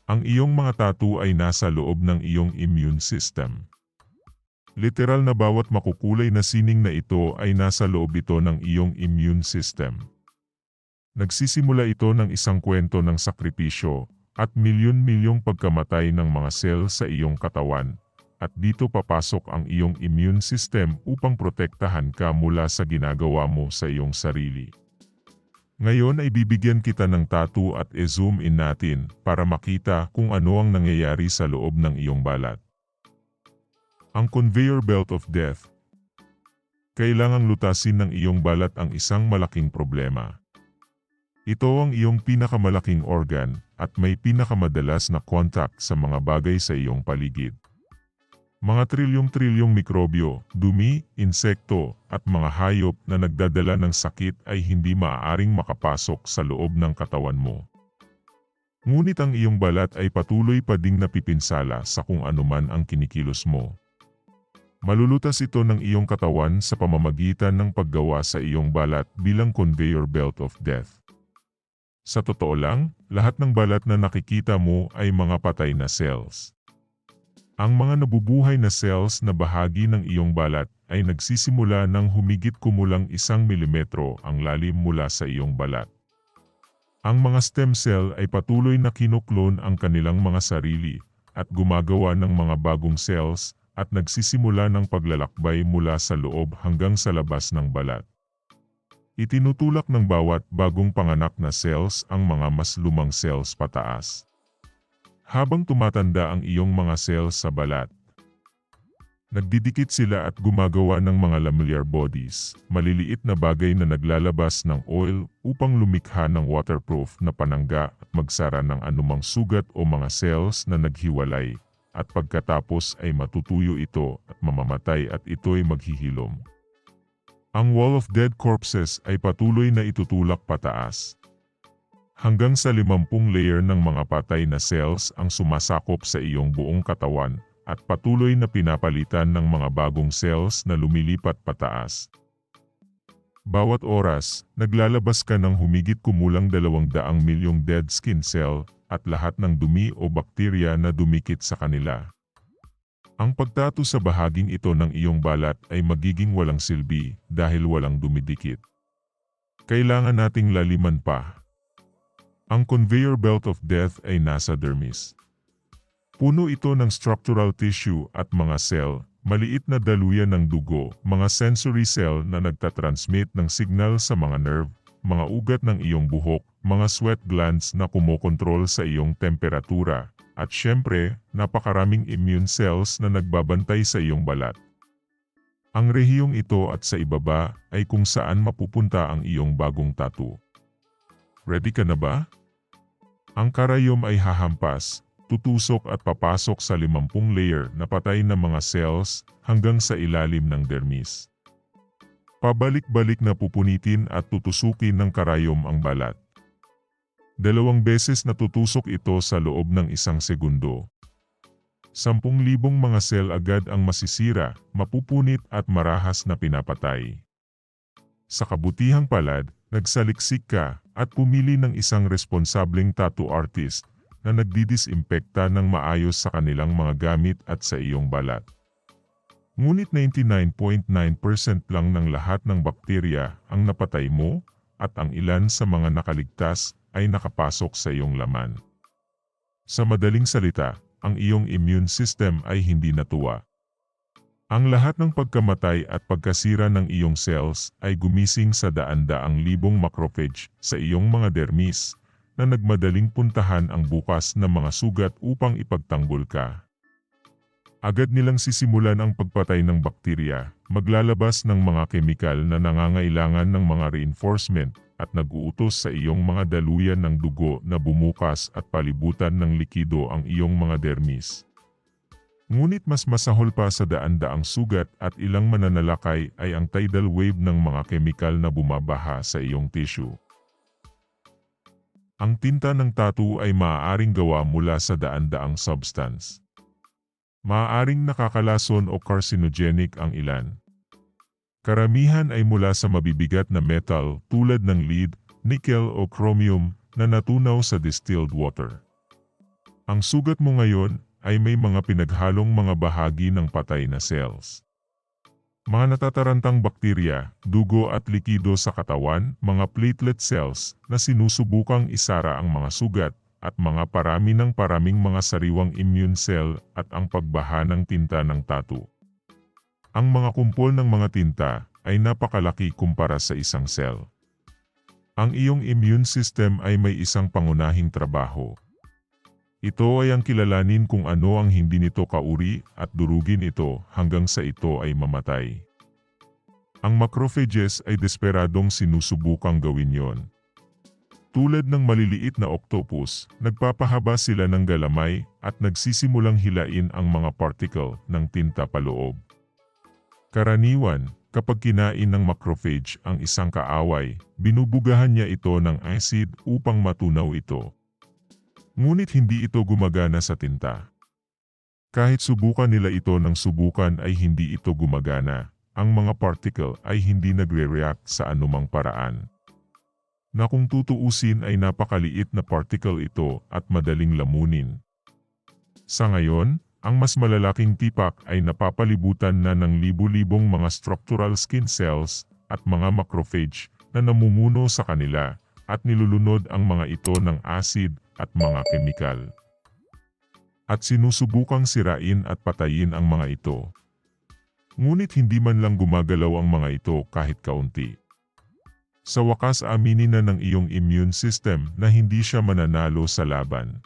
Ang iyong mga tattoo ay nasa loob ng iyong immune system. Literal na bawat makukulay na sining na ito ay nasa loob ito ng iyong immune system. Nagsisimula ito ng isang kwento ng sakripisyo at milyon-milyong pagkamatay ng mga sel sa iyong katawan, at dito papasok ang iyong immune system upang protektahan ka mula sa ginagawa mo sa iyong sarili. Ngayon ay bibigyan kita ng tattoo at i-zoom in natin para makita kung ano ang nangyayari sa loob ng iyong balat. Ang conveyor belt of death. Kailangang lutasin ng iyong balat ang isang malaking problema. Ito ang iyong pinakamalaking organ at may pinakamadalas na contact sa mga bagay sa iyong paligid. Mga trilyong-trilyong mikrobyo, dumi, insekto, at mga hayop na nagdadala ng sakit ay hindi maaaring makapasok sa loob ng katawan mo. Ngunit ang iyong balat ay patuloy pa ding napipinsala sa kung anuman ang kinikilos mo. Malulutas ito ng iyong katawan sa pamamagitan ng paggawa sa iyong balat bilang conveyor belt of death. Sa totoo lang, lahat ng balat na nakikita mo ay mga patay na cells. Ang mga nabubuhay na cells na bahagi ng iyong balat ay nagsisimula ng humigit kumulang 1 milimetro ang lalim mula sa iyong balat. Ang mga stem cell ay patuloy na kinuklon ang kanilang mga sarili at gumagawa ng mga bagong cells at nagsisimula ng paglalakbay mula sa loob hanggang sa labas ng balat. Itinutulak ng bawat bagong panganak na cells ang mga mas lumang cells pataas. Habang tumatanda ang iyong mga cells sa balat, nagdidikit sila at gumagawa ng mga lamellar bodies, maliliit na bagay na naglalabas ng oil upang lumikha ng waterproof na panangga at magsara ng anumang sugat o mga cells na naghiwalay, at pagkatapos ay matutuyo ito at mamamatay at ito'y maghihilom. Ang wall of dead corpses ay patuloy na itutulak pataas. Hanggang sa 50 layer ng mga patay na cells ang sumasakop sa iyong buong katawan at patuloy na pinapalitan ng mga bagong cells na lumilipat pataas. Bawat oras, naglalabas ka ng humigit kumulang 200 milyong dead skin cell at lahat ng dumi o bakterya na dumikit sa kanila. Ang pagtato sa bahaging ito ng iyong balat ay magiging walang silbi dahil walang dumidikit. Kailangan nating laliman pa. Ang conveyor belt of death ay nasa dermis. Puno ito ng structural tissue at mga cell, maliit na daluyan ng dugo, mga sensory cell na nagtatransmit ng signal sa mga nerve, mga ugat ng iyong buhok, mga sweat glands na kumokontrol sa iyong temperatura, at syempre, napakaraming immune cells na nagbabantay sa iyong balat. Ang rehiyong ito at sa ibaba ay kung saan mapupunta ang iyong bagong tattoo. Ready ka na ba? Ang karayom ay hahampas, tutusok at papasok sa 50 layer na patay na mga cells hanggang sa ilalim ng dermis. Pabalik-balik na pupunitin at tutusukin ng karayom ang balat. 2 beses na tutusok ito sa loob ng 1 segundo. 10,000 mga cell agad ang masisira, mapupunit at marahas na pinapatay. Sa kabutihang palad, nagsaliksik ka at pumili ng isang responsableng tattoo artist na nagdidisinpekta ng maayos sa kanilang mga gamit at sa iyong balat. Ngunit 99.9% lang ng lahat ng bakterya ang napatay mo at ang ilan sa mga nakaligtas ay nakapasok sa iyong laman. Sa madaling salita, ang iyong immune system ay hindi natuwa. Ang lahat ng pagkamatay at pagkasira ng iyong cells ay gumising sa daan-daang libong macrophage sa iyong mga dermis na nagmadaling puntahan ang bukas na mga sugat upang ipagtanggol ka. Agad nilang sisimulan ang pagpatay ng bakterya, maglalabas ng mga kemikal na nangangailangan ng mga reinforcement at nag-uutos sa iyong mga daluyan ng dugo na bumukas at palibutan ng likido ang iyong mga dermis. Ngunit mas masahol pa sa daan-daang sugat at ilang mananalakay ay ang tidal wave ng mga kemikal na bumabaha sa iyong tissue. Ang tinta ng tattoo ay maaaring gawa mula sa daan-daang substance. Maaaring nakakalason o carcinogenic ang ilan. Karamihan ay mula sa mabibigat na metal tulad ng lead, nickel o chromium na natunaw sa distilled water. Ang sugat mo ngayon ay may mga pinaghalong mga bahagi ng patay na cells. Mga natatarantang bakterya, dugo at likido sa katawan, mga platelet cells na sinusubukang isara ang mga sugat, at mga parami ng paraming mga sariwang immune cell at ang pagbaha ng tinta ng tattoo. Ang mga kumpol ng mga tinta ay napakalaki kumpara sa isang cell. Ang iyong immune system ay may isang pangunahing trabaho. Ito ay ang kilalanin kung ano ang hindi nito kauri at durugin ito hanggang sa ito ay mamatay. Ang macrophages ay desperadong sinusubukang gawin yon. Tulad ng maliliit na octopus, nagpapahaba sila ng galamay at nagsisimulang hilain ang mga particle ng tinta paloob. Karaniwan, kapag kinain ng macrophage ang isang kaaway, binubugahan niya ito ng acid upang matunaw ito. Ngunit hindi ito gumagana sa tinta. Kahit subukan nila ito ng subukan ay hindi ito gumagana. Ang mga particle ay hindi nagre-react sa anumang paraan. Na kung tutuusin ay napakaliit na particle ito at madaling lamunin. Sa ngayon, ang mas malalaking tipak ay napapalibutan na ng libu-libong mga structural skin cells at mga macrophage na namumuno sa kanila at nilulunod ang mga ito ng acid at mga kemikal. At sinusubukang sirain at patayin ang mga ito. Ngunit hindi man lang gumagalaw ang mga ito kahit kaunti. Sa wakas aminin na ng iyong immune system na hindi siya mananalo sa laban.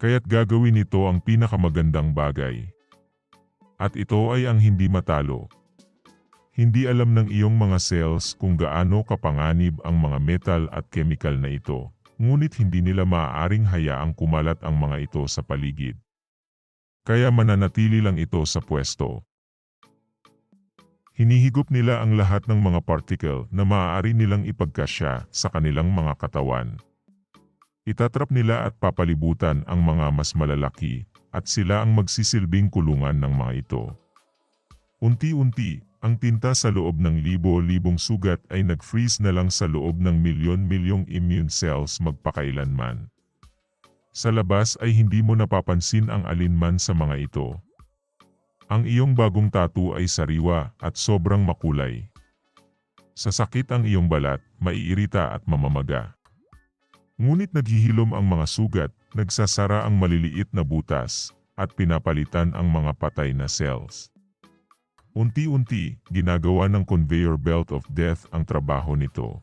Kaya't gagawin ito ang pinakamagandang bagay. At ito ay ang hindi matalo. Hindi alam ng iyong mga cells kung gaano kapanganib ang mga metal at chemical na ito. Ngunit hindi nila maaaring hayaang kumalat ang mga ito sa paligid. Kaya mananatili lang ito sa pwesto. Hinihigop nila ang lahat ng mga particle na maaari nilang ipagkasya sa kanilang mga katawan. Itatrap nila at papalibutan ang mga mas malalaki at sila ang magsisilbing kulungan ng mga ito. Unti-unti, ang tinta sa loob ng libo-libong sugat ay nag-freeze na lang sa loob ng milyon-milyong immune cells magpakailanman. Sa labas ay hindi mo napapansin ang alinman sa mga ito. Ang iyong bagong tattoo ay sariwa at sobrang makulay. Sa sakit ang iyong balat, maiirita at mamamaga. Ngunit naghihilom ang mga sugat, nagsasara ang maliliit na butas, at pinapalitan ang mga patay na cells. Unti-unti, ginagawa ng conveyor belt of death ang trabaho nito.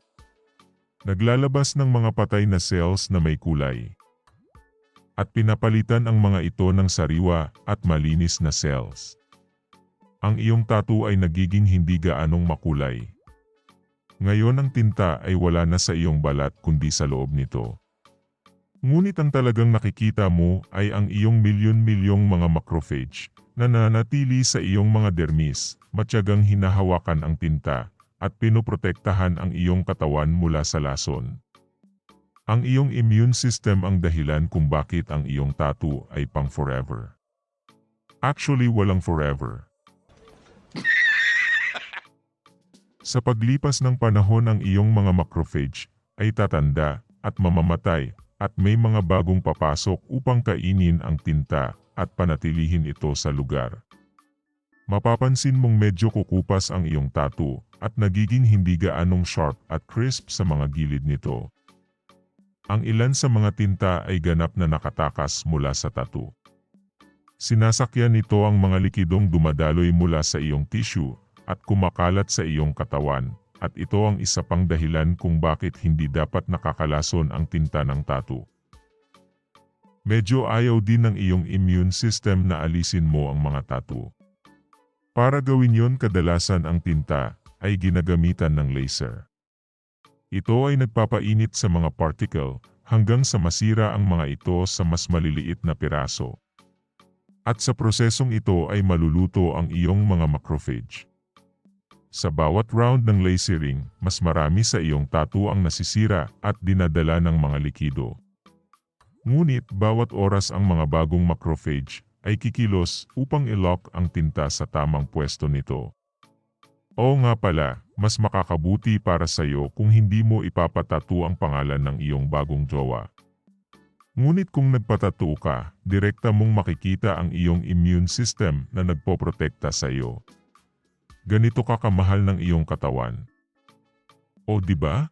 Naglalabas ng mga patay na cells na may kulay. At pinapalitan ang mga ito ng sariwa at malinis na cells. Ang iyong tattoo ay nagiging hindi gaanong makulay. Ngayon ang tinta ay wala na sa iyong balat kundi sa loob nito. Ngunit ang talagang nakikita mo ay ang iyong milyon-milyong mga macrophage na nananatili sa iyong mga dermis, matyagang hinahawakan ang tinta, at pinoprotektahan ang iyong katawan mula sa lason. Ang iyong immune system ang dahilan kung bakit ang iyong tattoo ay pang forever. Actually, walang forever. Sa paglipas ng panahon ang iyong mga macrophage ay tatanda at mamamatay at may mga bagong papasok upang kainin ang tinta at panatilihin ito sa lugar. Mapapansin mong medyo kukupas ang iyong tattoo at nagiging hindi gaanong sharp at crisp sa mga gilid nito. Ang ilan sa mga tinta ay ganap na nakatakas mula sa tattoo. Sinasakyan nito ang mga likidong dumadaloy mula sa iyong tissue at kumakalat sa iyong katawan, at ito ang isa pang dahilan kung bakit hindi dapat nakakalason ang tinta ng tattoo. Medyo ayaw din ng iyong immune system na alisin mo ang mga tattoo. Para gawin yon, kadalasan ang tinta ay ginagamitan ng laser. Ito ay nagpapainit sa mga particle hanggang sa masira ang mga ito sa mas maliliit na piraso. At sa prosesong ito ay maluluto ang iyong mga macrophage. Sa bawat round ng lasering, mas marami sa iyong tattoo ang nasisira at dinadala ng mga likido. Ngunit bawat oras ang mga bagong macrophage ay kikilos upang i-lock ang tinta sa tamang pwesto nito. Oo nga pala, mas makakabuti para sa iyo kung hindi mo ipapatattoo ang pangalan ng iyong bagong jowa. Ngunit kung nagpatattoo ka, direkta mong makikita ang iyong immune system na nagpoprotekta sa iyo. Ganito ka kamahal ng iyong katawan. O di ba?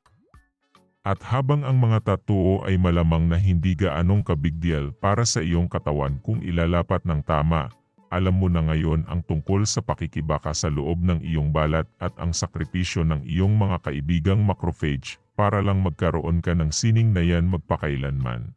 At habang ang mga tattoo ay malamang na hindi gaanong kabig deal para sa iyong katawan kung ilalapat ng tama, alam mo na ngayon ang tungkol sa pakikibaka sa loob ng iyong balat at ang sakripisyo ng iyong mga kaibigang macrophage para lang magkaroon ka ng sining na yan magpakailanman.